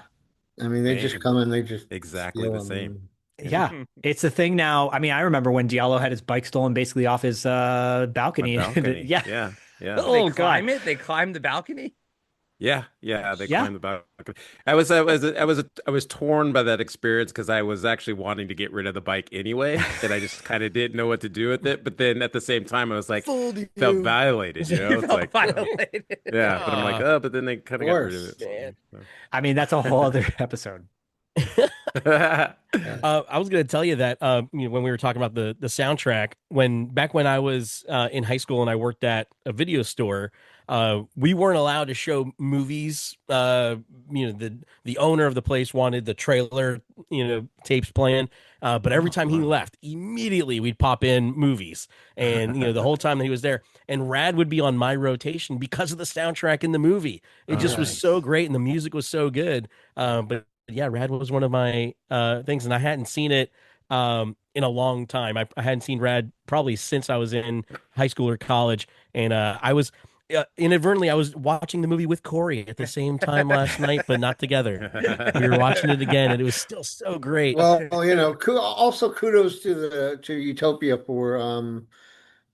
I mean, they just Same. come and they just Exactly steal the them. same. Yeah. It's a thing now. I mean, I remember when Diallo had his bike stolen basically off his My balcony. balcony. Yeah. Yeah. Yeah. They Oh God. climb it. They climb the balcony. Yeah, yeah, they Yeah. climbed the balcony. I was torn by that experience because I was actually wanting to get rid of the bike anyway, and I just kind of didn't know what to do with it. But then at the same time, I was like, Fooled felt you. violated, you know? It's Felt like, violated. yeah, but I'm like, oh, but then they kind of got rid of course. it. I mean, that's a whole other episode. I was going to tell you that when we were talking about the soundtrack, back when I was in high school and I worked at a video store, we weren't allowed to show movies. The owner of the place wanted the trailer, tapes playing. But every time he left, immediately we'd pop in movies, and the whole time that he was there, and RAD would be on my rotation because of the soundtrack in the movie. It just was so great, and the music was so good. But yeah, RAD was one of my things, and I hadn't seen it in a long time. I hadn't seen RAD probably since I was in high school or college, and I was inadvertently I was watching the movie with Corey at the same time last night, but not together. We were watching it again, and it was still so great. Well, also kudos to Utopia for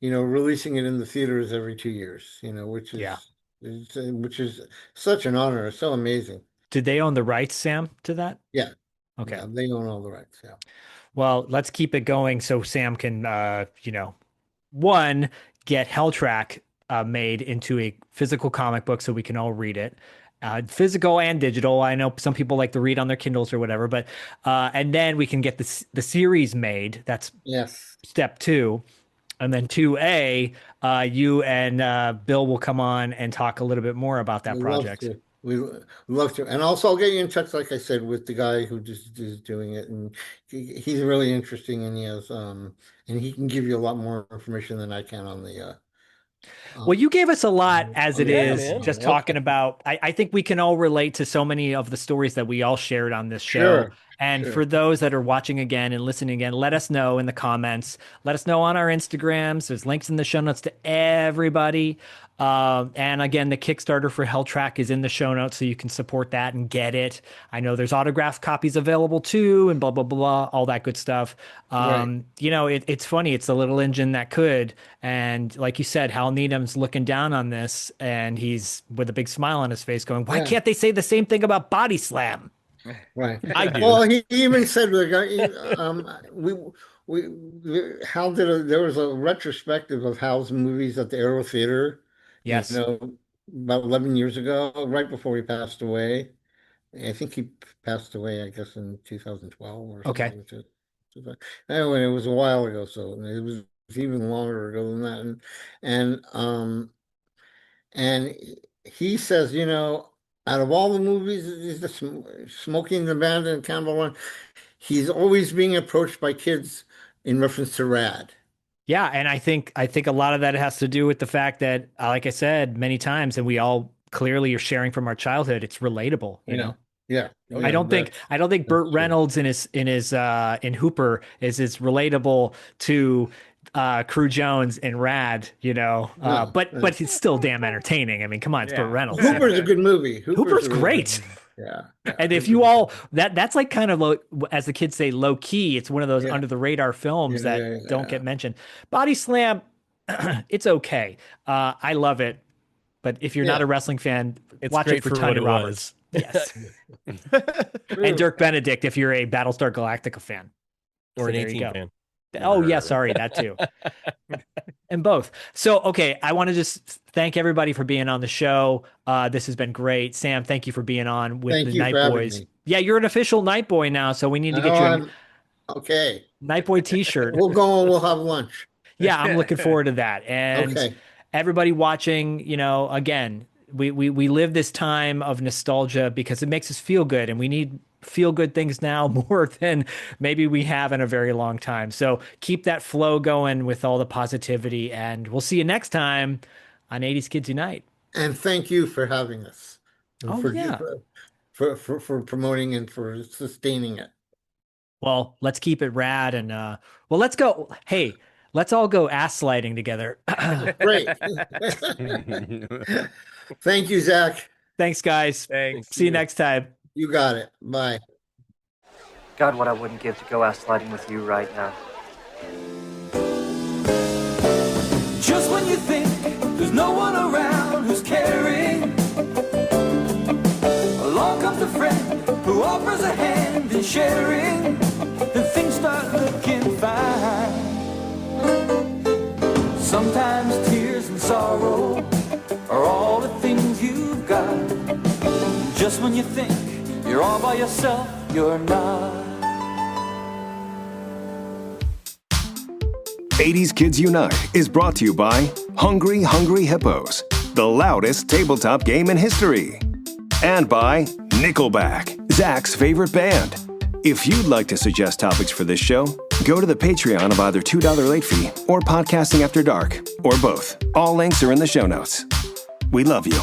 releasing it in the theaters every 2 years. Which is such an honor. It's so amazing. Did they own the rights, Sam, to that? Yeah. Okay. Yeah, they own all the rights. Yeah. Well, let's keep it going so Sam can, one, get Helltrack made into a physical comic book so we can all read it. Physical and digital. I know some people like to read on their Kindles or whatever, but and then we can get the series made. That's step 2. And then 2A, you and Bill will come on and talk a little bit more about that project. We'd love to. And also I'll get you in touch, like I said, with the guy who just is doing it. And he's really interesting, and he has and he can give you a lot more information than I can on the well, you gave us a lot as it is, man. just talking about, I think we can all relate to so many of the stories that we all shared on this show. Sure, And sure. for those that are watching again and listening again, let us know in the comments. Let us know on our Instagrams. There's links in the show notes to everybody. And again, the Kickstarter for Helltrack is in the show notes, so you can support that and get it. I know there's autographed copies available too, and blah, blah, blah, all that good stuff. Right. It's funny. It's the little engine that could. And like you said, Hal Needham's looking down on this, and he's with a big smile on his face going, why can't they say the same thing about Body Slam? Right. I do. Well, he even said Hal there was a retrospective of Hal's movies at the Aero Theater. Yes. About 11 years ago, right before he passed away. I think he passed away, I guess, in 2012 or something. Okay. Anyway, it was a while ago, so it was even longer ago than that. And he says, out of all the movies, Smoking the Bandit and Cannibal Run, he's always being approached by kids in reference to RAD. Yeah, and I think a lot of that has to do with the fact that, like I said many times, and we all clearly are sharing from our childhood, it's relatable, you know. Yeah. I don't think Burt Reynolds in Hooper is as relatable to Crew Jones and RAD, but it's still damn entertaining. I mean, come on, it's Burt Reynolds. Hooper's a good movie. Hooper's great. Yeah. And if you all that's like kind of low, as the kids say, low key. It's one of those under the radar films that don't get mentioned. Body Slam, it's okay. I love it, but if you're not a wrestling fan, watch it for Tony Roberts. Yes. And Dirk Benedict if you're a Battlestar Galactica fan or an 18 fan. Oh yeah, sorry, that too. And both. So, okay, I want to just thank everybody for being on the show. This has been great. Sam, thank you for being on with the Night Boyz. Yeah, you're an official Night Boy now, so we need to get you a Night Boy t-shirt. We'll go and we'll have lunch. Yeah, I'm looking forward to that. And everybody watching, again, we live this time of nostalgia because it makes us feel good, and we need feel good things now more than maybe we have in a very long time. So keep that flow going with all the positivity, and we'll see you next time on 80s Kids Unite. And thank you for having us. And Oh, yeah. For promoting and for sustaining it. Well, let's keep it rad, and well, let's go. Hey, let's all go ass sliding together. Great. Thank you, Zach. Thanks, guys. Thanks. See you next time. You got it. Bye. God, what I wouldn't give to go ass sliding with you right now. Just when you think there's no one around who's caring, along comes a friend who offers a hand in sharing, then things start looking fine. Sometimes tears and sorrow are all the things you've got. Just when you think you're all by yourself, you're not. 80s Kids Unite is brought to you by Hungry Hungry Hippos, the loudest tabletop game in history. And by Nickelback, Zach's favorite band. If you'd like to suggest topics for this show, go to the Patreon of either $2 late fee or Podcasting After Dark, or both. All links are in the show notes. We love you.